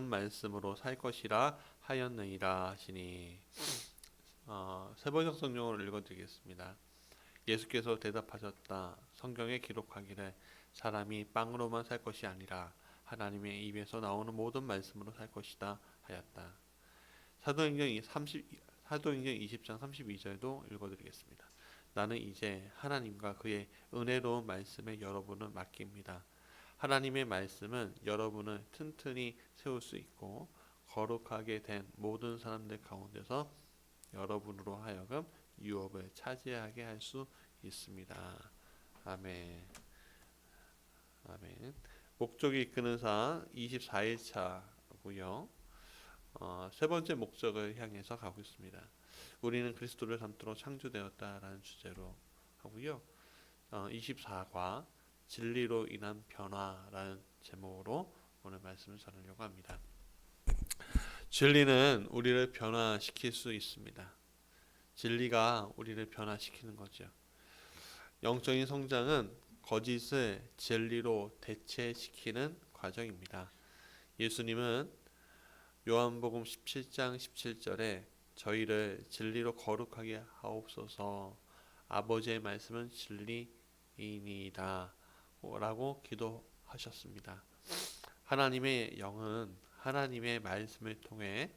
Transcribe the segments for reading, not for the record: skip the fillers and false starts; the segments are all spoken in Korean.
말씀으로 살 것이라 하였느니라 하시니. 세번역 성경으로 읽어드리겠습니다. 예수께서 대답하셨다. 성경에 기록하기를 사람이 빵으로만 살 것이 아니라 하나님의 입에서 나오는 모든 말씀으로 살 것이다 하였다. 사도행전 20장 32절도 읽어드리겠습니다. 나는 이제 하나님과 그의 은혜로운 말씀에 여러분을 맡깁니다. 하나님의 말씀은 여러분을 튼튼히 세울 수 있고 거룩하게 된 모든 사람들 가운데서 여러분으로 하여금 유업을 차지하게 할 수 있습니다. 아멘. 아멘. 목적이 이끄는 사 24일차고요. 세 번째 목적을 향해서 가고 있습니다. 우리는 그리스도를 닮도록 창조되었다라는 주제로 하고요. 24과 진리로 인한 변화라는 제목으로 오늘 말씀을 전하려고 합니다. 진리는 우리를 변화시킬 수 있습니다. 진리가 우리를 변화시키는 거죠. 영적인 성장은 거짓을 진리로 대체시키는 과정입니다. 예수님은 요한복음 17장 17절에 저희를 진리로 거룩하게 하옵소서, 아버지의 말씀은 진리이니이다 라고 기도하셨습니다. 하나님의 영은 하나님의 말씀을 통해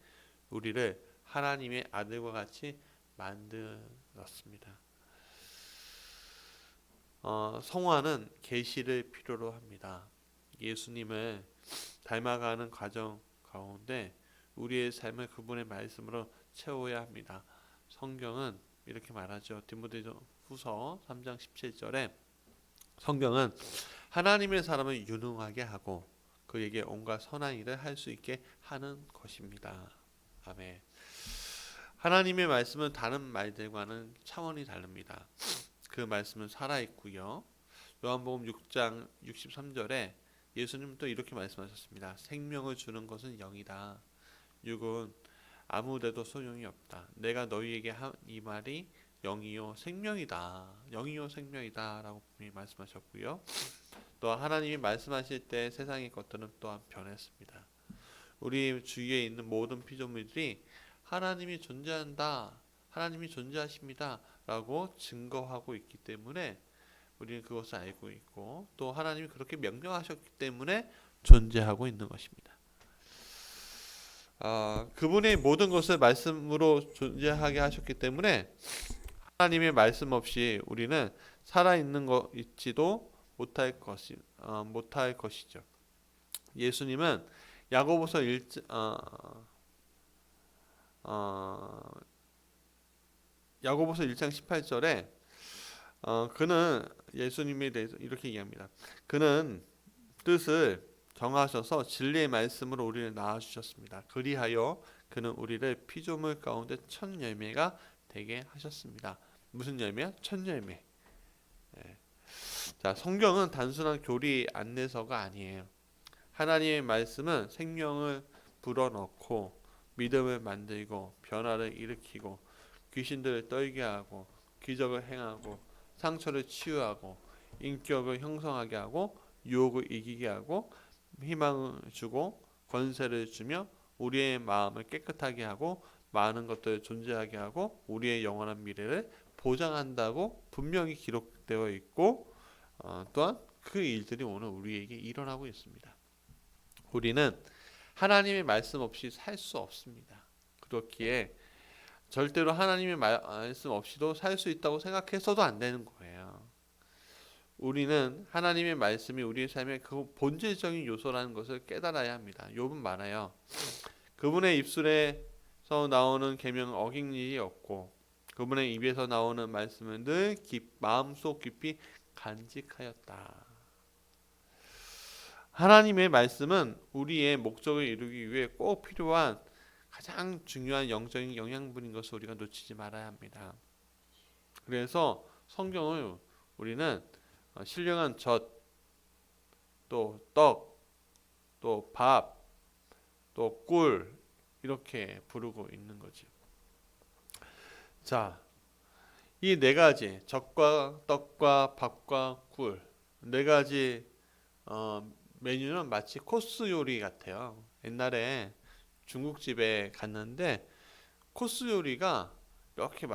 우리를 하나님의 아들과 같이 만들었습니다. 성화는 계시를 필요로 합니다. 예수님을 닮아가는 과정 가운데 우리의 삶을 그분의 말씀으로 채워야 합니다. 성경은 이렇게 말하죠. 디모데후서 3장 17절에 성경은 하나님의 사람을 유능하게 하고 그에게 온갖 선한 일을 할 수 있게 하는 것입니다. 아멘. 하나님의 말씀은 다른 말들과는 차원이 다릅니다. 그 말씀은 살아있고요. 요한복음 6장 63절에 예수님은 또 이렇게 말씀하셨습니다. 생명을 주는 것은 영이다. 육은 아무데도 소용이 없다. 내가 너희에게 한 이 말이 영이요 생명이다. 영이요 생명이다 라고 분명히 말씀하셨고요. 또 하나님이 말씀하실 때 세상의 것들은 또한 변했습니다. 우리 주위에 있는 모든 피조물들이 하나님이 존재한다, 하나님이 존재하십니다 라고 증거하고 있기 때문에 우리는 그것을 알고 있고, 또 하나님이 그렇게 명령하셨기 때문에 존재하고 있는 것입니다. 그분이 모든 것을 말씀으로 존재하게 하셨기 때문에 하나님의 말씀 없이 우리는 살아있는 것 있지도 못할 것이죠. 예수님은 야고보서 1장 18절에 그는 예수님에 대해서 이렇게 얘기합니다. 그는 뜻을 정하셔서 진리의 말씀으로 우리를 낳아주셨습니다. 그리하여 그는 우리를 피조물 가운데 첫 열매가 되게 하셨습니다. 무슨 열매야? 첫 열매. 자, 성경은 단순한 교리 안내서가 아니에요. 하나님의 말씀은 생명을 불어넣고 믿음을 만들고 변화를 일으키고 귀신들을 떨게 하고 기적을 행하고 상처를 치유하고 인격을 형성하게 하고 유혹을 이기게 하고 희망을 주고 권세를 주며 우리의 마음을 깨끗하게 하고 많은 것들을 존재하게 하고 우리의 영원한 미래를 보장한다고 분명히 기록되어 있고, 또한 그 일들이 오늘 우리에게 일어나고 있습니다. 우리는 하나님의 말씀 없이 살 수 없습니다. 그렇기에 절대로 하나님의 말씀 없이도 살 수 있다고 생각해서도 안 되는 거예요. 우리는 하나님의 말씀이 우리의 삶의 그 본질적인 요소라는 것을 깨달아야 합니다. 욥은 말해요. 그분의 입술에서 나오는 계명은 어긴 일이 없고 그분의 입에서 나오는 말씀은 늘 마음속 깊이 간직하였다. 하나님의 말씀은 우리의 목적을 이루기 위해 꼭 필요한 가장 중요한 영적인 영양분인 것을 우리가 놓치지 말아야 합니다. 그래서 성경을 우리는 신령한 젖, 또 떡, 또 밥, 또 꿀 이렇게 부르고 있는 거죠. 자, 이 네 가지 젖과 떡과 밥과 꿀 네 가지 메뉴는 마치 코스 요리 같아요. 옛날에 중국집에 갔는데 코스 요리가 이렇게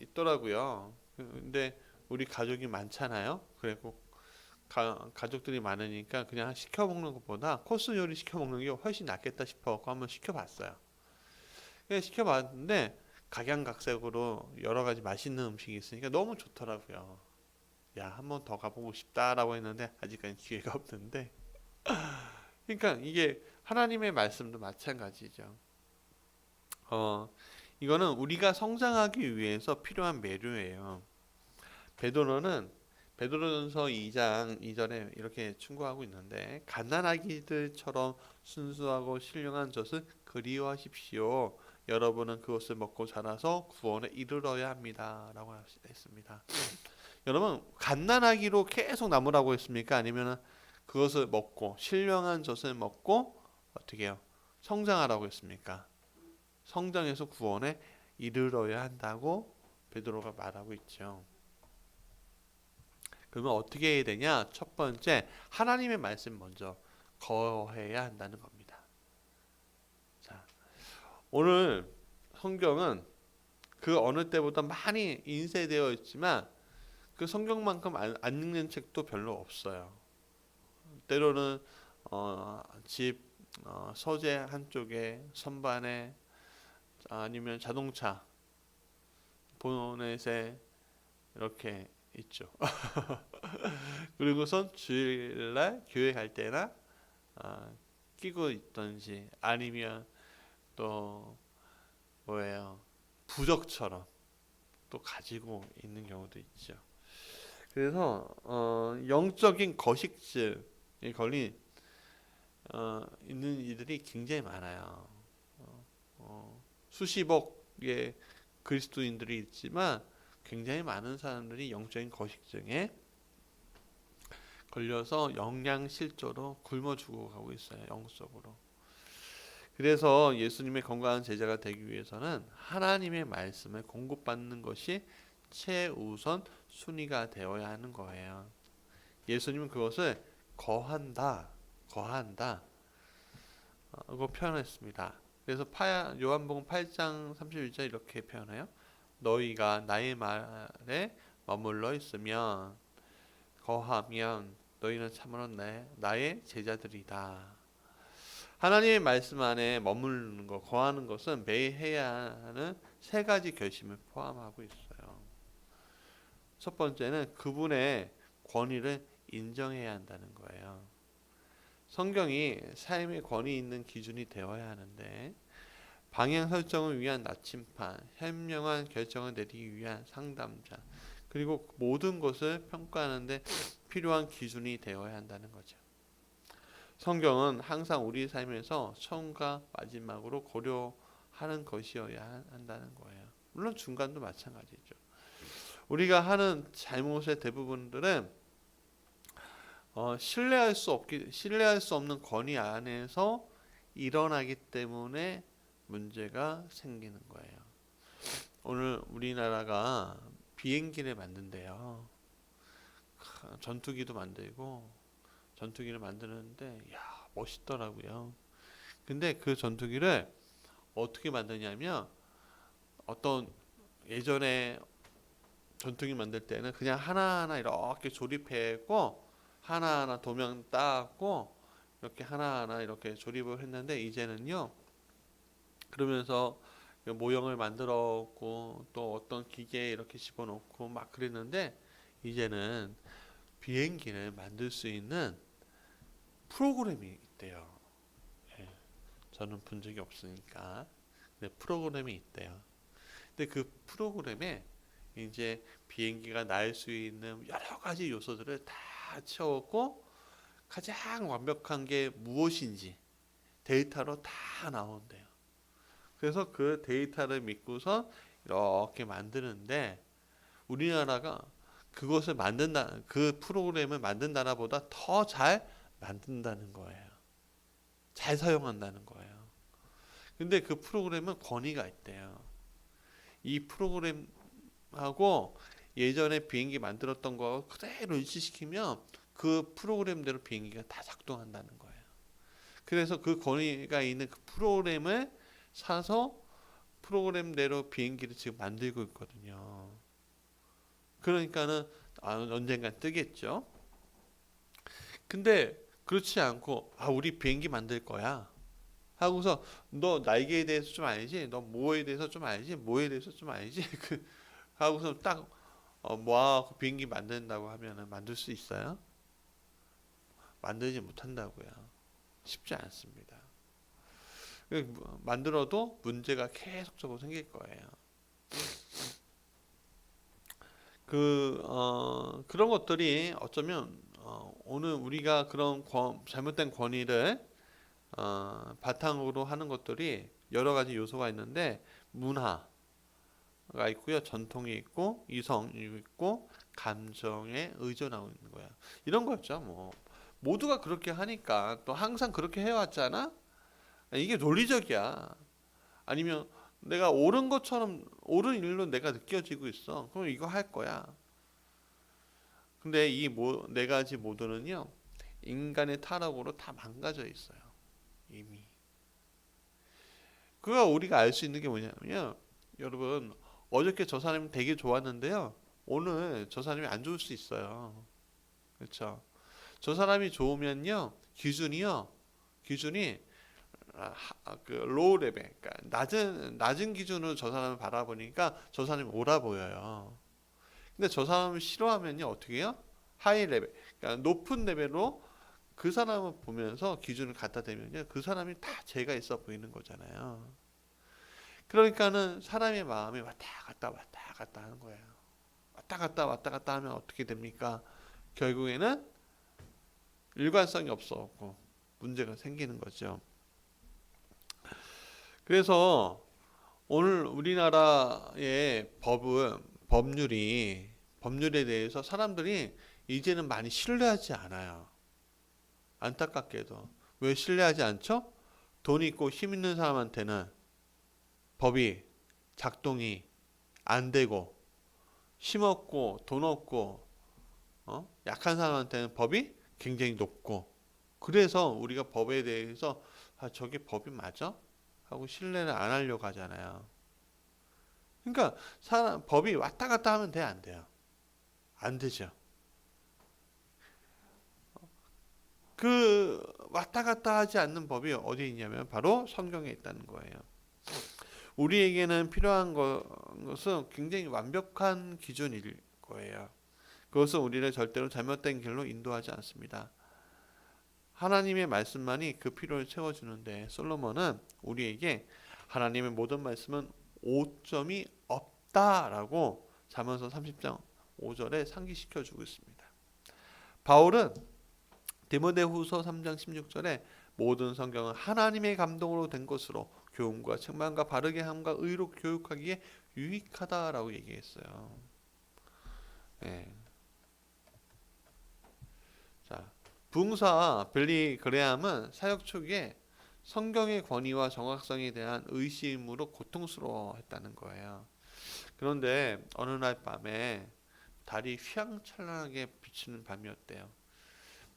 있더라고요. 근데 우리 가족이 많잖아요. 그리고 가족들이 많으니까 그냥 시켜 먹는 것보다 코스 요리 시켜 먹는 게 훨씬 낫겠다 싶어서 한번 시켜봤어요. 그냥 시켜봤는데 각양각색으로 여러 가지 맛있는 음식이 있으니까 너무 좋더라고요. 야, 한번 더 가보고 싶다라고 했는데 아직까지 기회가 없는데. 그러니까 이게 하나님의 말씀도 마찬가지죠. 어, 이거는 우리가 성장하기 위해서 필요한 매료예요. 베드로는 베드로전서 2장 2절에 이렇게 충고하고 있는데 갓난아기들처럼 순수하고 신령한 젖을 그리워하십시오. 여러분은 그것을 먹고 자라서 구원에 이르러야 합니다. 라고 했습니다. 여러분 갓난아기로 계속 남으라고 했습니까? 아니면 그것을 먹고 신령한 젖을 먹고 어떻게 해요? 성장하라고 했습니까? 성장해서 구원에 이르러야 한다고 베드로가 말하고 있죠. 그러면 어떻게 해야 되냐? 첫 번째, 하나님의 말씀 먼저 거해야 한다는 겁니다. 자, 오늘 성경은 그 어느 때보다 많이 인쇄되어 있지만 그 성경만큼 안 읽는 책도 별로 없어요. 때로는 집 서재 한쪽에 선반에 아니면 자동차 보넷에 이렇게 있죠. 그리고선 주일날 교회 갈 때나 끼고 있던지 아니면 또 뭐예요? 부적처럼 또 가지고 있는 경우도 있죠. 그래서 영적인 거식증에 걸린 있는 이들이 굉장히 많아요. 수십억의 그리스도인들이 있지만 굉장히 많은 사람들이 영적인 거식증에 걸려서 영양실조로 굶어 죽어가고 있어요. 영적으로. 그래서 예수님의 건강한 제자가 되기 위해서는 하나님의 말씀을 공급받는 것이 최우선 순위가 되어야 하는 거예요. 예수님은 그것을 거한다 고 표현했습니다. 그래서 요한복음 8장 31절 이렇게 표현해요. 너희가 나의 말에 머물러 있으면 거하면 너희는 참으로 나의 제자들이다. 하나님의 말씀 안에 머무르는 것, 거하는 것은 매일 해야 하는 세 가지 결심을 포함하고 있어요. 첫 번째는 그분의 권위를 인정해야 한다는 거예요. 성경이 삶의 권위 있는 기준이 되어야 하는데 방향 설정을 위한 나침반, 현명한 결정을 내리기 위한 상담자, 그리고 모든 것을 평가하는데 필요한 기준이 되어야 한다는 거죠. 성경은 항상 우리 삶에서 처음과 마지막으로 고려하는 것이어야 한다는 거예요. 물론 중간도 마찬가지죠. 우리가 하는 잘못의 대부분들은 신뢰할 수 없는 권위 안에서 일어나기 때문에 문제가 생기는 거예요. 오늘 우리나라가 비행기를 만든대요. 전투기도 만들고 전투기를 만드는데 멋있더라고요. 근데 그 전투기를 어떻게 만드냐면 어떤 예전에 전투기 만들 때는 그냥 하나하나 이렇게 조립했고 하나하나 도면 따고 이렇게 하나하나 이렇게 조립을 했는데 이제는요. 그러면서 모형을 만들었고 또 어떤 기계에 이렇게 집어넣고 막 그랬는데 이제는 비행기를 만들 수 있는 프로그램이 있대요. 예, 저는 본 적이 없으니까. 근데 프로그램이 있대요. 근데 그 프로그램에 이제 비행기가 날 수 있는 여러 가지 요소들을 다 채웠고 가장 완벽한 게 무엇인지 데이터로 다 나온대요. 그래서 그 데이터를 믿고서 이렇게 만드는데 우리나라가 그것을 그 프로그램을 만든 나라보다 더 잘 만든다는 거예요. 잘 사용한다는 거예요. 근데 그 프로그램은 권위가 있대요. 이 프로그램하고 예전에 비행기 만들었던 거 그대로 일치시키면 그 프로그램대로 비행기가 다 작동한다는 거예요. 그래서 그 권위가 있는 그 프로그램을 사서 프로그램대로 비행기를 지금 만들고 있거든요. 그러니까는 언젠간 뜨겠죠. 근데 그렇지 않고 우리 비행기 만들 거야 하고서 너 날개에 대해서 좀 알지? 너 뭐에 대해서 좀 알지? 뭐에 대해서 좀 알지? 그 하고서 딱 모아갖고 비행기 만든다고 하면은 만들 수 있어요? 만들지 못한다고요. 쉽지 않습니다. 만들어도 문제가 계속적으로 생길 거예요. 그런 것들이 어쩌면 오늘 우리가 그런 잘못된 권위를 바탕으로 하는 것들이 여러 가지 요소가 있는데 문화가 있고요, 전통이 있고 이성이 있고 감정에 의존하고 있는 거야. 이런 거였죠. 뭐 모두가 그렇게 하니까 또 항상 그렇게 해왔잖아. 이게 논리적이야. 아니면 내가 옳은 것처럼 옳은 일로 내가 느껴지고 있어. 그럼 이거 할 거야. 근데 이 네 가지 모드는요, 인간의 타락으로 다 망가져 있어요. 이미. 그거 우리가 알 수 있는 게 뭐냐면, 여러분, 어저께 저 사람이 되게 좋았는데요, 오늘 저 사람이 안 좋을 수 있어요. 그렇죠? 저 사람이 좋으면요, 기준이 그 로우 레벨, 그러니까 낮은 기준으로 저 사람을 바라보니까 저 사람이 옳아 보여요. 근데 저 사람을 싫어하면요 어떻게 해요? 하이 레벨, 그러니까 높은 레벨로 그 사람을 보면서 기준을 갖다 대면요 그 사람이 다 죄가 있어 보이는 거잖아요. 그러니까는 사람의 마음이 왔다 갔다 하는 거예요. 왔다 갔다 하면 어떻게 됩니까? 결국에는 일관성이 없어갖고 문제가 생기는 거죠. 그래서 오늘 우리나라의 법률에 대해서 사람들이 이제는 많이 신뢰하지 않아요. 안타깝게도. 왜 신뢰하지 않죠? 돈 있고 힘 있는 사람한테는 법이 작동이 안 되고, 힘 없고 돈 없고 약한 사람한테는 법이 굉장히 높고, 그래서 우리가 법에 대해서 저게 법이 맞아? 하고 신뢰를 안 하려고 하잖아요. 그러니까 법이 왔다 갔다 하면 돼, 안 돼요? 안 되죠. 그 왔다 갔다 하지 않는 법이 어디 있냐면 바로 성경에 있다는 거예요. 우리에게는 필요한 것은 굉장히 완벽한 기준일 거예요. 그것은 우리를 절대로 잘못된 길로 인도하지 않습니다. 하나님의 말씀만이 그 필요를 채워주는데, 솔로몬은 우리에게 하나님의 모든 말씀은 오점이 없다라고 잠언서 30장 5절에 상기시켜주고 있습니다. 바울은 디모데후서 3장 16절에 모든 성경은 하나님의 감동으로 된 것으로 교훈과 책망과 바르게 함과 의로 교육하기에 유익하다라고 얘기했어요. 네. 자, 부흥사 빌리 그레함은 사역 초기에 성경의 권위와 정확성에 대한 의심으로 고통스러워했다는 거예요. 그런데 어느 날 밤에 달이 휘황찬란하게 비치는 밤이었대요.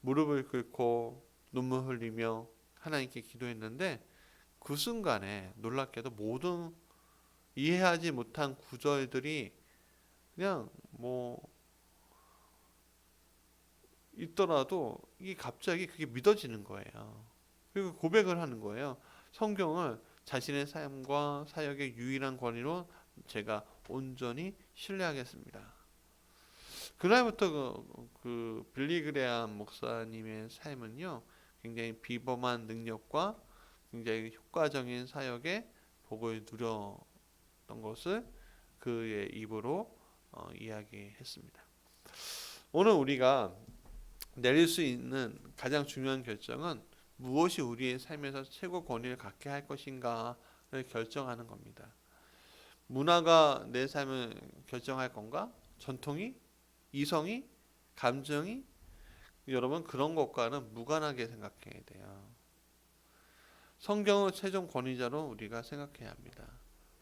무릎을 꿇고 눈물 흘리며 하나님께 기도했는데, 그 순간에 놀랍게도 모든 이해하지 못한 구절들이 그냥 있더라도 이게 갑자기 그게 믿어지는 거예요. 그리고 고백을 하는 거예요. 성경을 자신의 삶과 사역의 유일한 권위로 제가 온전히 신뢰하겠습니다. 그날부터 그 빌리 그레함 목사님의 삶은요, 굉장히 비범한 능력과 굉장히 효과적인 사역의 복을 누렸던 것을 그의 입으로 이야기했습니다. 오늘 우리가 내릴 수 있는 가장 중요한 결정은 무엇이 우리의 삶에서 최고 권위를 갖게 할 것인가를 결정하는 겁니다. 문화가 내 삶을 결정할 건가? 전통이? 이성이? 감정이? 여러분, 그런 것과는 무관하게 생각해야 돼요. 성경을 최종 권위자로 우리가 생각해야 합니다.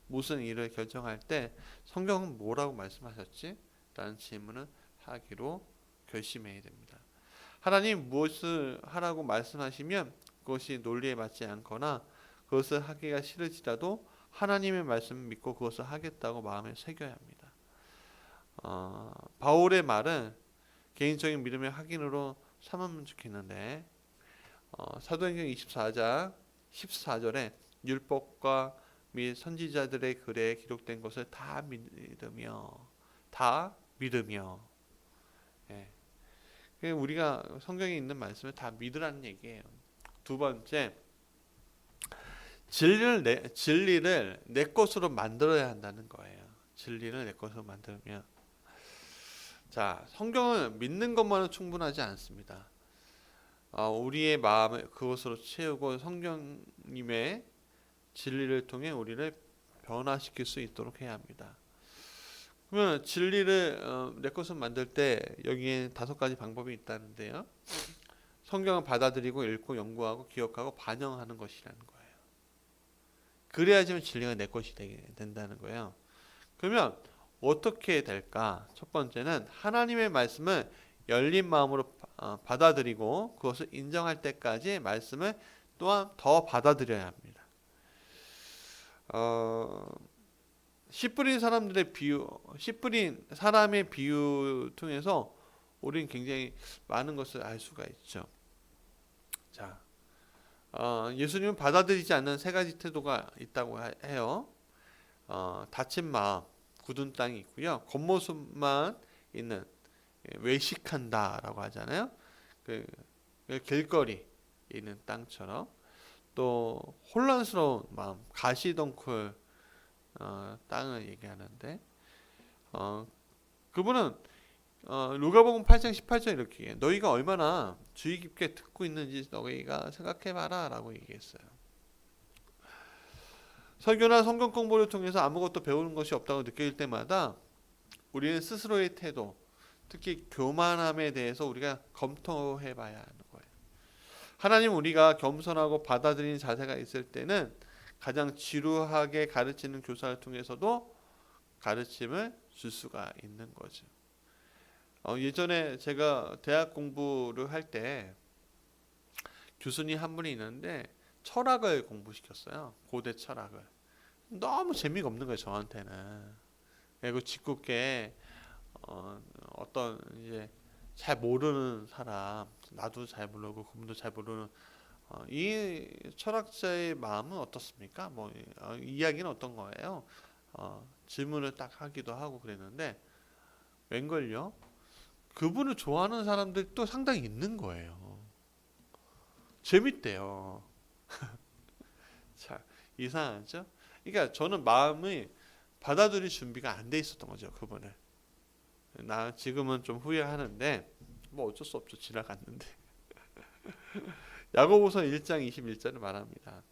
무슨 일을 결정할 때 성경은 뭐라고 말씀하셨지? 라는 질문을 하기로 결심해야 됩니다. 하나님 무엇을 하라고 말씀하시면 그것이 논리에 맞지 않거나 그것을 하기가 싫을지라도 하나님의 말씀을 믿고 그것을 하겠다고 마음에 새겨야 합니다. 바울의 말은 개인적인 믿음의 확인으로 삼으면 좋겠는데 사도행전 24장 14절에 율법과 및 선지자들의 글에 기록된 것을 다 믿으며 예. 우리가 성경에 있는 말씀을 다 믿으라는 얘기예요. 두 번째, 진리를 내 것으로 만들어야 한다는 거예요. 진리를 내 것으로 만들면, 자, 성경을 믿는 것만은 충분하지 않습니다. 우리의 마음을 그것으로 채우고 성령님의 진리를 통해 우리를 변화시킬 수 있도록 해야 합니다. 그러면 진리를 내 것으로 만들 때 여기에 5가지 방법이 있다는데요. 성경을 받아들이고 읽고 연구하고 기억하고 반영하는 것이라는 거예요. 그래야지만 진리가 내 것이 된다는 거예요. 그러면 어떻게 될까? 첫 번째는 하나님의 말씀을 열린 마음으로 받아들이고 그것을 인정할 때까지 말씀을 또한 더 받아들여야 합니다. 씨 뿌린 사람의 비유 통해서 우리는 굉장히 많은 것을 알 수가 있죠. 자, 예수님은 받아들이지 않는 3가지 태도가 있다고 해요. 닫힌 마음, 굳은 땅이 있고요. 겉모습만 있는 외식한다라고 하잖아요. 그 길거리 있는 땅처럼. 또 혼란스러운 마음, 가시덩굴 땅을 얘기하는데 그분은 누가복음 8장 18절 이렇게 얘기해요. 너희가 얼마나 주의 깊게 듣고 있는지 너희가 생각해봐라 라고 얘기했어요. 설교나 성경 공부를 통해서 아무것도 배우는 것이 없다고 느낄 때마다 우리는 스스로의 태도, 특히 교만함에 대해서 우리가 검토해봐야 하는 거예요. 하나님 우리가 겸손하고 받아들이는 자세가 있을 때는 가장 지루하게 가르치는 교사를 통해서도 가르침을 줄 수가 있는 거죠. 예전에 제가 대학 공부를 할 때 교수님 한 분이 있는데 철학을 공부시켰어요. 고대 철학을. 너무 재미가 없는 거예요, 저한테는. 그리고 짓궂게 어떤 이제 잘 모르는 사람, 나도 잘 모르고 그분도 잘 모르는 이 철학자의 마음은 어떻습니까? 이야기는 어떤 거예요? 질문을 딱 하기도 하고 그랬는데 웬걸요? 그분을 좋아하는 사람들도 상당히 있는 거예요. 재밌대요. 자, 이상하죠? 그러니까 저는 마음이 받아들일 준비가 안 돼 있었던 거죠, 그분을. 나 지금은 좀 후회하는데 뭐 어쩔 수 없죠, 지나갔는데. 야고보서 1장 21절을 말합니다.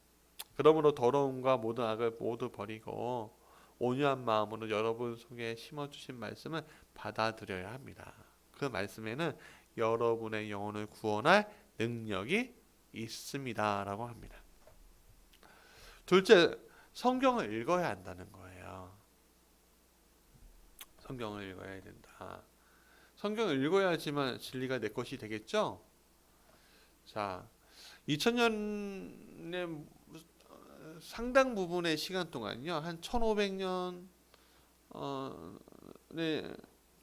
그러므로 더러움과 모든 악을 모두 버리고 온유한 마음으로 여러분 속에 심어주신 말씀을 받아들여야 합니다. 그 말씀에는 여러분의 영혼을 구원할 능력이 있습니다 라고 합니다. 둘째, 성경을 읽어야 한다는 거예요. 성경을 읽어야 된다. 성경을 읽어야지만 진리가 내 것이 되겠죠? 자, 2000년의 상당 부분의 시간 동안요, 한 1500년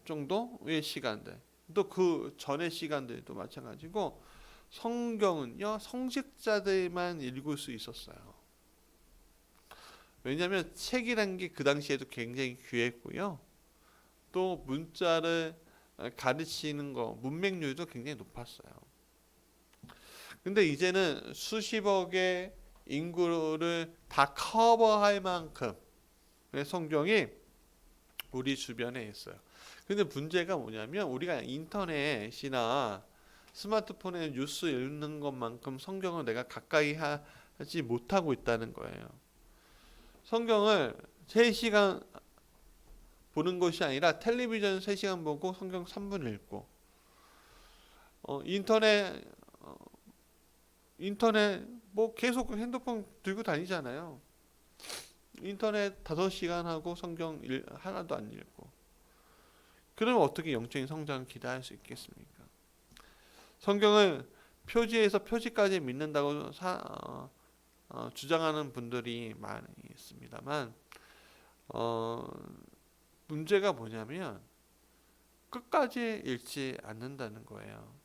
정도의 시간들, 또 그 전의 시간들도 마찬가지고 성경은요, 성직자들만 읽을 수 있었어요. 왜냐하면 책이란 게 그 당시에도 굉장히 귀했고요. 또 문자를 가르치는 거, 문맹률도 굉장히 높았어요. 근데 이제는 수십억의 인구를 다 커버할 만큼 성경이 우리 주변에 있어요. 근데 문제가 뭐냐면 우리가 인터넷이나 스마트폰에 뉴스 읽는 것만큼 성경을 내가 가까이 하지 못하고 있다는 거예요. 성경을 3시간 보는 것이 아니라 텔레비전 3시간 보고 성경 3분 읽고 인터넷 뭐 계속 핸드폰 들고 다니잖아요. 인터넷 5시간 하고 성경 하나도 안 읽고. 그러면 어떻게 영적인 성장을 기대할 수 있겠습니까? 성경을 표지에서 표지까지 믿는다고 주장하는 분들이 많이 있습니다만 문제가 뭐냐면 끝까지 읽지 않는다는 거예요.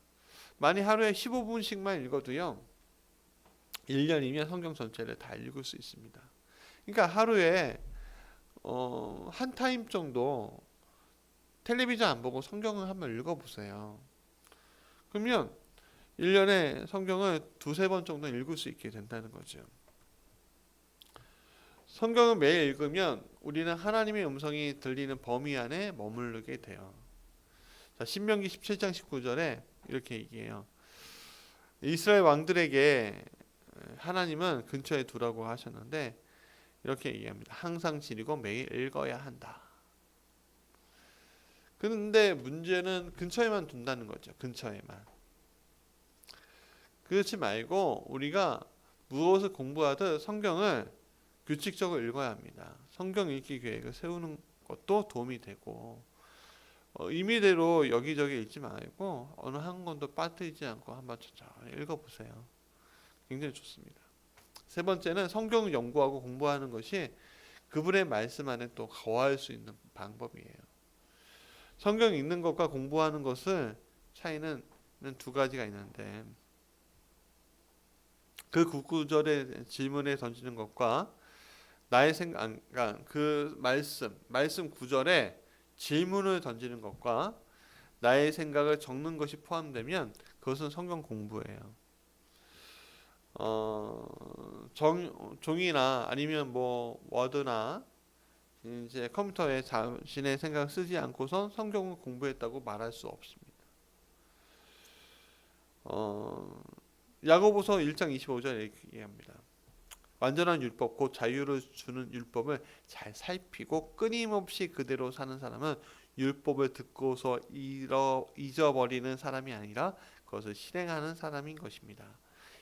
만약 하루에 15분씩만 읽어도요, 1년이면 성경 전체를 다 읽을 수 있습니다. 그러니까 하루에 한 타임 정도 텔레비전 안 보고 성경을 한번 읽어보세요. 그러면 1년에 성경을 두세 번 정도 읽을 수 있게 된다는 거죠. 성경을 매일 읽으면 우리는 하나님의 음성이 들리는 범위 안에 머무르게 돼요. 자, 신명기 17장 19절에 이렇게 얘기해요. 이스라엘 왕들에게 하나님은 근처에 두라고 하셨는데 이렇게 얘기합니다. 항상 지리고 매일 읽어야 한다. 그런데 문제는 근처에만 둔다는 거죠. 근처에만. 그렇지 말고 우리가 무엇을 공부하듯 성경을 규칙적으로 읽어야 합니다. 성경 읽기 계획을 세우는 것도 도움이 되고 임의대로 여기저기 읽지 말고 어느 한 권도 빠뜨리지 않고 한번 천천히 읽어보세요. 굉장히 좋습니다. 세 번째는 성경을 연구하고 공부하는 것이 그분의 말씀 안에 또 거할 수 있는 방법이에요. 성경 읽는 것과 공부하는 것을 차이는 두 가지가 있는데 그 구구절의 질문에 던지는 것과 나의 생각, 그 말씀 구절에 질문을 던지는 것과 나의 생각을 적는 것이 포함되면 그것은 성경 공부예요. 종이나 아니면 뭐 워드나 이제 컴퓨터에 자신의 생각을 쓰지 않고선 성경을 공부했다고 말할 수 없습니다. 야고보서 1장 25절에 이렇게 얘기합니다. 완전한 율법 곧 자유를 주는 율법을 잘 살피고 끊임없이 그대로 사는 사람은 율법을 듣고서 잊어버리는 사람이 아니라 그것을 실행하는 사람인 것입니다.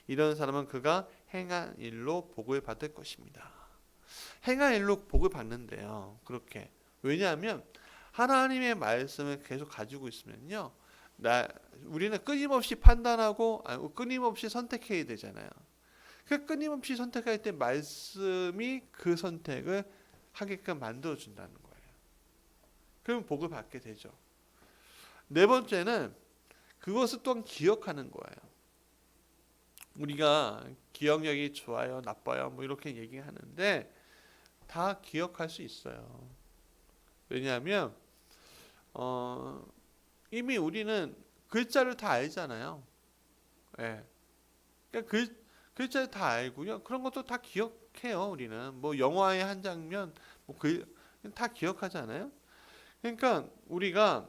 이런 사람은 그가 행한 일로 복을 받을 것입니다. 행한 일로 복을 받는데요. 그렇게. 왜냐하면 하나님의 말씀을 계속 가지고 있으면요. 우리는 끊임없이 판단하고 끊임없이 선택해야 되잖아요. 그 끊임없이 선택할 때 말씀이 그 선택을 하게끔 만들어준다는 거예요. 그럼 복을 받게 되죠. 네 번째는 그것을 또한 기억하는 거예요. 우리가 기억력이 좋아요, 나빠요, 뭐 이렇게 얘기하는데 다 기억할 수 있어요. 왜냐하면 이미 우리는 글자를 다 알잖아요. 예. 그러니까 글자를 다 알고요. 그런 것도 다 기억해요. 우리는 뭐 영화의 한 장면, 뭐 다 기억하잖아요. 그러니까 우리가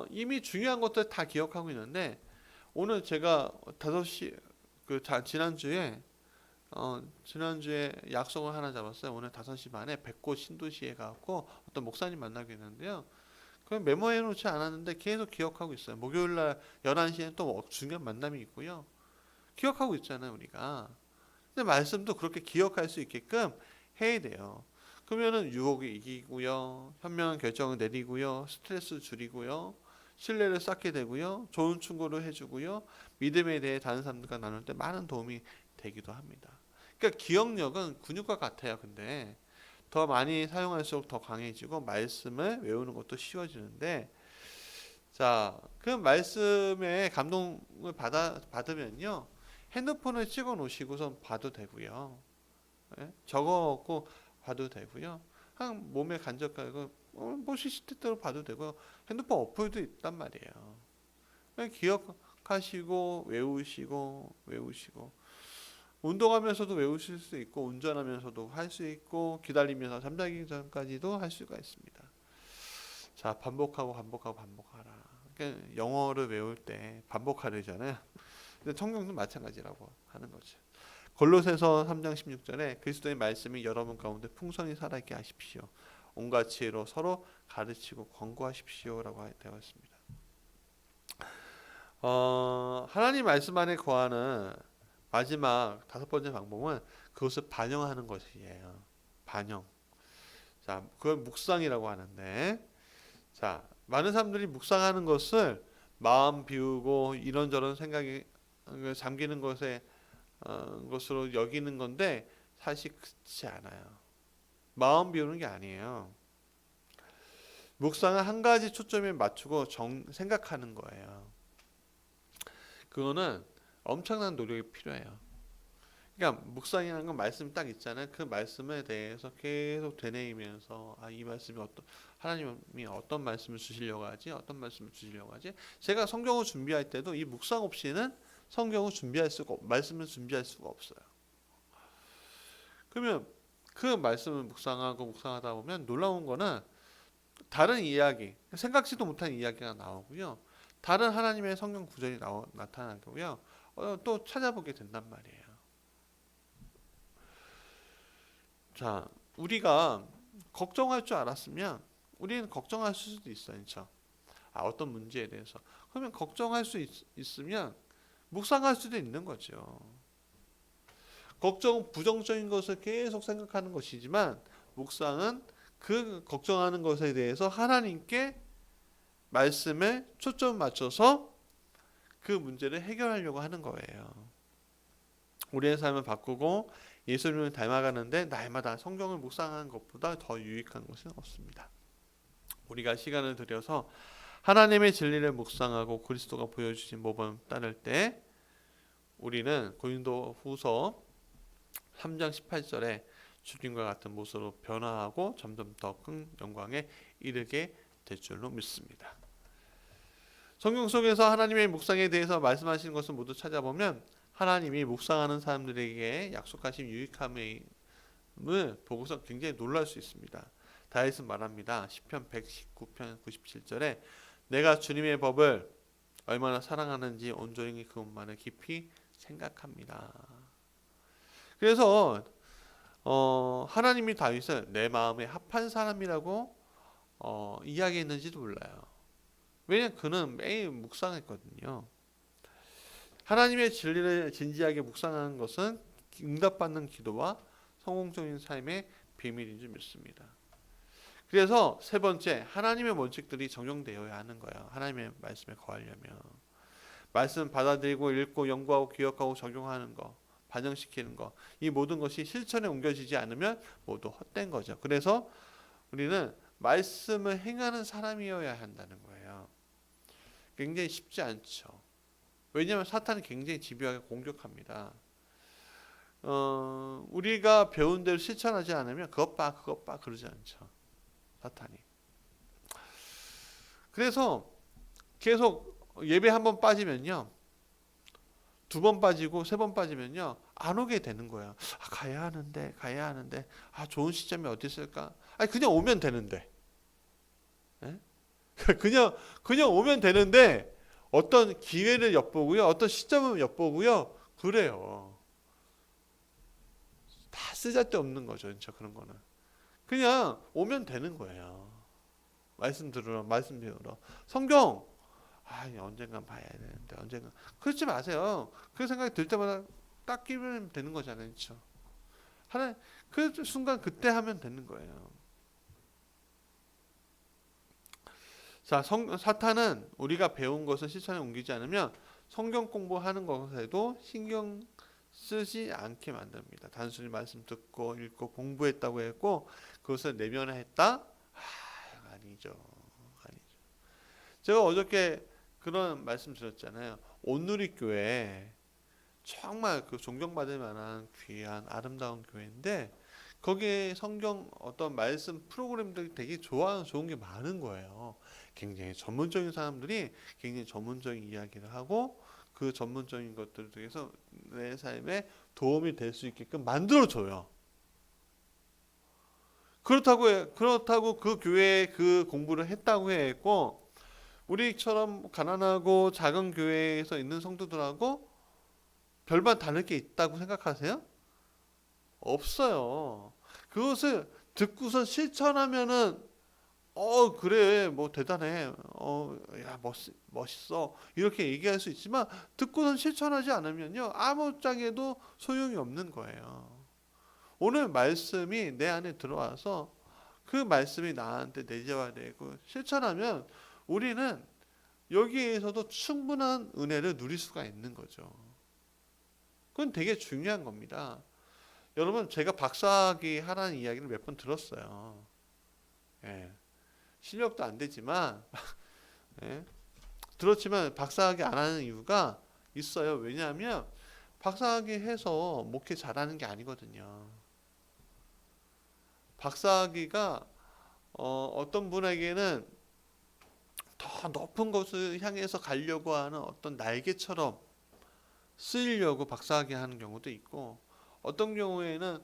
이미 중요한 것들 다 기억하고 있는데 오늘 제가 5시 지난주에 약속을 하나 잡았어요. 오늘 5시 반에 백고 신도시에 가고 어떤 목사님 만나게 했는데요. 그럼 메모해 놓지 않았는데 계속 기억하고 있어요. 목요일날 11시에 또 중요한 만남이 있고요. 기억하고 있잖아요, 우리가. 근데 말씀도 그렇게 기억할 수 있게끔 해야 돼요. 그러면은 유혹을 이기고요. 현명한 결정을 내리고요. 스트레스 줄이고요. 신뢰를 쌓게 되고요. 좋은 충고를 해주고요. 믿음에 대해 다른 사람들과 나눌 때 많은 도움이 되기도 합니다. 그러니까 기억력은 근육과 같아요. 근데 더 많이 사용할수록 더 강해지고 말씀을 외우는 것도 쉬워지는데 자, 그 말씀에 감동을 받으면요. 핸드폰을 찍어 놓으시고선 봐도 되고요. 예? 적어놓고 봐도 되고요. 한 몸에 간접하고 뭐 시시때때로 봐도 되고 핸드폰 어플도 있단 말이에요. 기억하시고 외우시고 운동하면서도 외우실 수 있고 운전하면서도 할 수 있고 기다리면서 잠자기 전까지도 할 수가 있습니다. 자, 반복하고 반복하라. 그러니까 영어를 외울 때 반복하려잖아요. 근데 성경도 마찬가지라고 하는 거죠. 골로새서 3장 16절에 그리스도의 말씀이 여러분 가운데 풍성히 살아있게 하십시오. 온갖 지혜로 서로 가르치고 권고하십시오라고 되어 있습니다. 하나님 말씀 안에 거하는 마지막 5번째 방법은 그것을 반영하는 것이에요. 반영. 자, 그걸 묵상이라고 하는데, 자, 많은 사람들이 묵상하는 것을 마음 비우고 이런저런 생각이 잠기는 것으로 여기는 건데 사실 그렇지 않아요. 마음 비우는 게 아니에요. 묵상은 한 가지 초점에 맞추고 생각하는 거예요. 그거는 엄청난 노력이 필요해요. 그러니까 묵상이라는 건 말씀 딱 있잖아요. 그 말씀에 대해서 계속 되뇌이면서 이 말씀이 하나님이 어떤 말씀을 주시려고 하지? 어떤 말씀을 주시려고 하지? 제가 성경을 준비할 때도 이 묵상 없이는 성경을 말씀을 준비할 수가 없어요. 그러면 그 말씀을 묵상하다 보면 놀라운 거는 다른 이야기, 생각지도 못한 이야기가 나오고요. 다른 하나님의 성경 구절이 나타나고요. 또 찾아보게 된단 말이에요. 자, 우리가 걱정할 줄 알았으면 우리는 걱정할 수도 있어요. 그렇죠? 어떤 문제에 대해서. 그러면 걱정할 수 있으면 묵상할 수도 있는 거죠. 걱정은 부정적인 것을 계속 생각하는 것이지만 묵상은 그 걱정하는 것에 대해서 하나님께 말씀에 초점 맞춰서 그 문제를 해결하려고 하는 거예요. 우리의 삶을 바꾸고 예수님을 닮아가는데 날마다 성경을 묵상하는 것보다 더 유익한 것은 없습니다. 우리가 시간을 들여서 하나님의 진리를 묵상하고 그리스도가 보여주신 모범을 따를 때 우리는 고린도후서 3장 18절에 주님과 같은 모습으로 변화하고 점점 더 큰 영광에 이르게 될 줄로 믿습니다. 성경 속에서 하나님의 묵상에 대해서 말씀하시는 것을 모두 찾아보면 하나님이 묵상하는 사람들에게 약속하신 유익함을 보고서 굉장히 놀랄 수 있습니다. 다윗은 말합니다. 시편 119편 97절에 내가 주님의 법을 얼마나 사랑하는지 온종일 그것만을 깊이 생각합니다. 그래서 하나님이 다윗을 내 마음에 합한 사람이라고 이야기했는지도 몰라요. 왜냐하면 그는 매일 묵상했거든요. 하나님의 진리를 진지하게 묵상하는 것은 응답받는 기도와 성공적인 삶의 비밀인 줄 믿습니다. 그래서 세 번째, 하나님의 원칙들이 적용되어야 하는 거예요. 하나님의 말씀에 거하려면. 말씀 받아들이고 읽고 연구하고 기억하고 적용하는 거, 반영시키는 거, 이 모든 것이 실천에 옮겨지지 않으면 모두 헛된 거죠. 그래서 우리는 말씀을 행하는 사람이어야 한다는 거예요. 굉장히 쉽지 않죠. 왜냐하면 사탄은 굉장히 집요하게 공격합니다. 우리가 배운 대로 실천하지 않으면 그것 봐 그러지 않죠. 사탄이. 그래서 계속 예배 한 번 빠지면요. 2번 빠지고 3번 빠지면요. 안 오게 되는 거예요. 가야 하는데. 좋은 시점이 어디 있을까? 그냥 오면 되는데. 네? 그냥 오면 되는데 어떤 기회를 엿보고요. 어떤 시점을 엿보고요. 그래요. 다 쓰잘데없는 거죠. 진짜 그런 거는. 그냥 오면 되는 거예요. 말씀 배우러. 성경 언젠간 봐야 되는데 언젠간. 그러지 마세요. 그 생각이 들 때마다 딱 끼면 되는 거잖아요. 그렇죠? 그 순간 그때 하면 되는 거예요. 자, 사탄은 우리가 배운 것을 실천에 옮기지 않으면 성경 공부하는 것에도 신경 쓰지 않게 만듭니다. 단순히 말씀 듣고 읽고 공부했다고 했고 그것을 내면화했다? 아니죠. 제가 어저께 그런 말씀 드렸잖아요. 온누리교회 정말 그 존경받을 만한 귀한 아름다운 교회인데 거기에 성경 어떤 말씀 프로그램들이 되게 좋은 게 많은 거예요. 굉장히 전문적인 사람들이 굉장히 전문적인 이야기를 하고 그 전문적인 것들을 통해서 내 삶에 도움이 될 수 있게끔 만들어줘요. 그렇다고 그 교회에 그 공부를 했다고 했고 우리처럼 가난하고 작은 교회에서 있는 성도들하고 별반 다를 게 있다고 생각하세요? 없어요. 그것을 듣고서 실천하면은 그래 뭐 대단해 야 멋있어 이렇게 얘기할 수 있지만 듣고선 실천하지 않으면요 아무짝에도 소용이 없는 거예요. 오늘 말씀이 내 안에 들어와서 그 말씀이 나한테 내재화되고 실천하면 우리는 여기에서도 충분한 은혜를 누릴 수가 있는 거죠. 그건 되게 중요한 겁니다. 여러분, 제가 박사학위 하라는 이야기를 몇 번 들었어요. 예, 실력도 안 되지만 예, 들었지만 박사학위 안 하는 이유가 있어요. 왜냐하면 박사학위 해서 목회 잘하는 게 아니거든요. 박사학위가 어떤 분에게는 더 높은 곳을 향해서 가려고 하는 어떤 날개처럼 쓰이려고 박사학위 하는 경우도 있고, 어떤 경우에는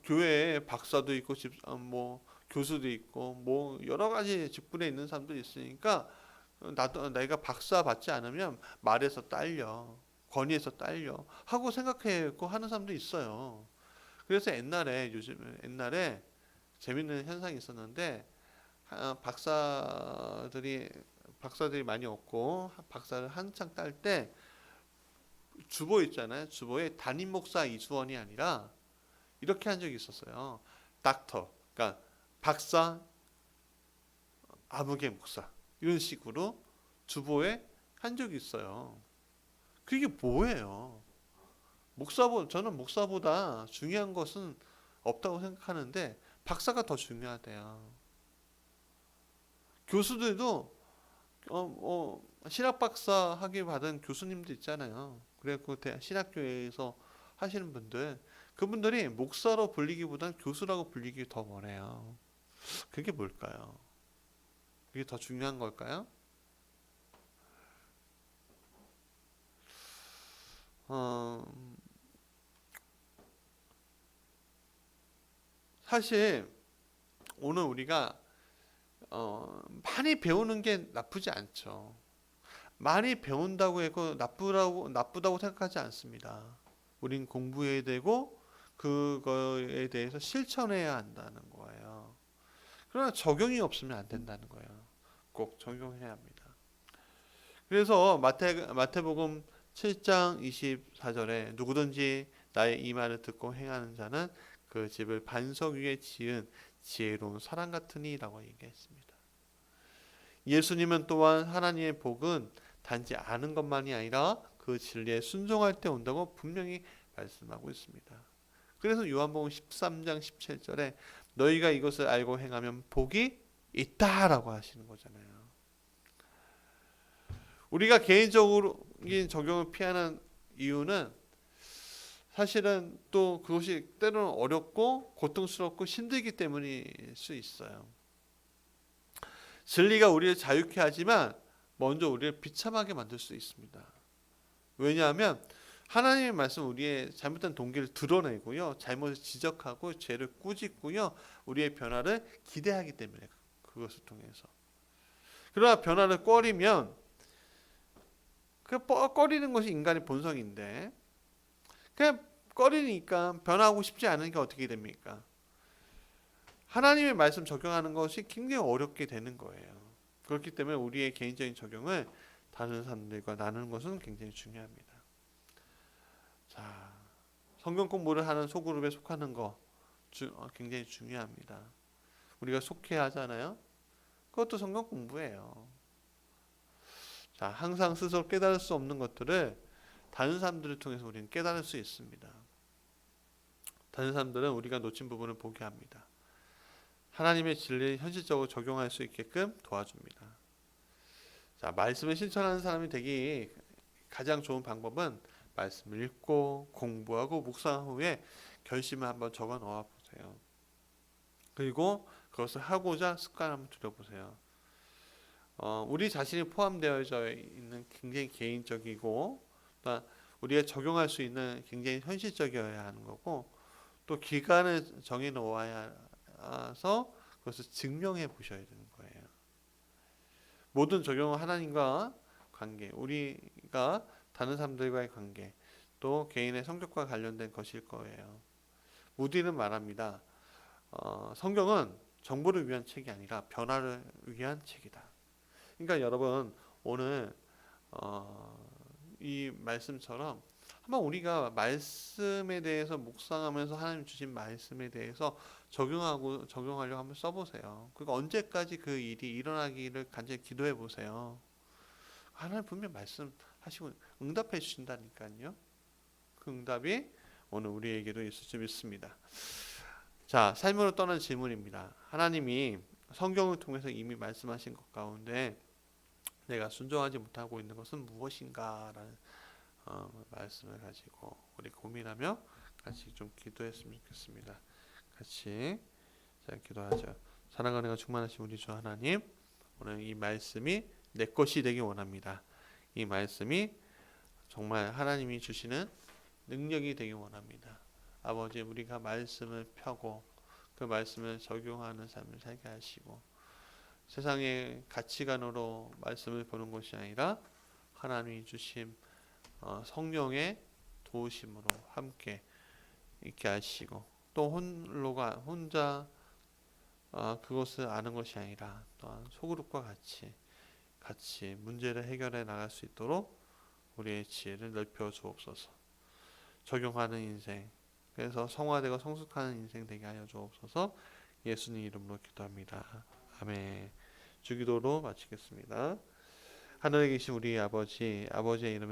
교회에 박사도 있고 뭐 교수도 있고 뭐 여러 가지 직분에 있는 사람도 있으니까 나도 내가 박사 받지 않으면 말에서 딸려, 권위에서 딸려 하고 생각하고 하는 사람도 있어요. 그래서 옛날에 재밌는 현상이 있었는데, 박사들이 많이 없고 박사를 한창 딸 때 주보 있잖아요. 주보에 담임 목사 이수원이 아니라 이렇게 한 적이 있었어요. 닥터, 그러니까 박사 아무개 목사, 이런 식으로 주보에 한 적이 있어요. 그게 뭐예요? 저는 목사보다 중요한 것은 없다고 생각하는데 박사가 더 중요하대요. 교수들도 신학박사 학위 받은 교수님도 있잖아요. 그래서 신학교에서 하시는 분들, 그분들이 목사로 불리기보다는 교수라고 불리기 더 원해요. 그게 뭘까요? 그게 더 중요한 걸까요? 어, 사실 오늘 우리가 많이 배우는 게 나쁘지 않죠. 많이 배운다고 해서 나쁘다고 생각하지 않습니다. 우린 공부해야 되고 그거에 대해서 실천해야 한다는 거예요. 그러나 적용이 없으면 안 된다는 거예요. 꼭 적용해야 합니다. 그래서 마태복음 7장 24절에 누구든지 나의 이 말을 듣고 행하는 자는 그 집을 반석 위에 지은 지혜로운 사람 같으니라고 얘기했습니다. 예수님은 또한 하나님의 복은 단지 아는 것만이 아니라 그 진리에 순종할 때 온다고 분명히 말씀하고 있습니다. 그래서 요한복음 13장 17절에 너희가 이것을 알고 행하면 복이 있다라고 하시는 거잖아요. 우리가 개인적인 적용을 피하는 이유는 사실은 또 그것이 때로는 어렵고 고통스럽고 힘들기 때문일 수 있어요. 진리가 우리를 자유케 하지만 먼저 우리를 비참하게 만들 수 있습니다. 왜냐하면 하나님의 말씀 우리의 잘못된 동기를 드러내고요, 잘못을 지적하고 죄를 꾸짖고요, 우리의 변화를 기대하기 때문에 그것을 통해서. 그러나 변화를 꺼리면 꺼리는 것이 인간의 본성인데, 그냥 꺼리니까 변화하고 싶지 않은 게 어떻게 됩니까? 하나님의 말씀 적용하는 것이 굉장히 어렵게 되는 거예요. 그렇기 때문에 우리의 개인적인 적용을 다른 사람들과 나누는 것은 굉장히 중요합니다. 자, 성경 공부를 하는 소그룹에 속하는 거 굉장히 중요합니다. 우리가 속해야 하잖아요. 그것도 성경 공부예요. 자, 항상 스스로 깨달을 수 없는 것들을 다른 사람들을 통해서 우리는 깨달을 수 있습니다. 다른 사람들은 우리가 놓친 부분을 보게 합니다. 하나님의 진리를 현실적으로 적용할 수 있게끔 도와줍니다. 자, 말씀을 실천하는 사람이 되기 가장 좋은 방법은 말씀을 읽고 공부하고 묵상한 후에 결심을 한번 적어 놓아 보세요. 그리고 그것을 하고자 습관 한번 들여보세요. 우리 자신이 포함되어 있는 굉장히 개인적이고 또 우리가 적용할 수 있는 굉장히 현실적이어야 하는 거고, 또 기간을 정해 놓아서 그것을 증명해 보셔야 되는 거예요. 모든 적용은 하나님과 관계, 우리가 다른 사람들과의 관계, 또 개인의 성격과 관련된 것일 거예요. 무디는 말합니다. 성경은 정보를 위한 책이 아니라 변화를 위한 책이다. 그러니까 여러분, 오늘 이 말씀처럼 한번 우리가 말씀에 대해서 묵상하면서 하나님 주신 말씀에 대해서 적용하려고 한번 써보세요. 그리고 언제까지 그 일이 일어나기를 간절히 기도해 보세요. 하나님 분명 말씀하시고 응답해 주신다니까요. 그 응답이 오늘 우리에게도 있을 줄 믿습니다. 자, 삶으로 떠난 질문입니다. 하나님이 성경을 통해서 이미 말씀하신 것 가운데 내가 순종하지 못하고 있는 것은 무엇인가라는 말씀을 가지고 우리 고민하며 같이 좀 기도했으면 좋겠습니다. 같이 자, 기도하죠. 사랑하는 충만하신 우리 주 하나님, 오늘 이 말씀이 내 것이 되기 원합니다. 이 말씀이 정말 하나님이 주시는 능력이 되기 원합니다. 아버지, 우리가 말씀을 펴고 그 말씀을 적용하는 삶을 살게 하시고 세상의 가치관으로 말씀을 보는 것이 아니라 하나님이 주신 성령의 도우심으로 함께 있게 하시고 또 혼자 그것을 아는 것이 아니라 또한 소그룹과 같이 문제를 해결해 나갈 수 있도록 우리의 지혜를 넓혀 주옵소서. 적용하는 인생, 그래서 성화되고 성숙하는 인생 되게 하여 주옵소서. 예수님 이름으로 기도합니다. 아멘. 주기도로 마치겠습니다. 하늘에 계신 우리 아버지, 아버지의 이름을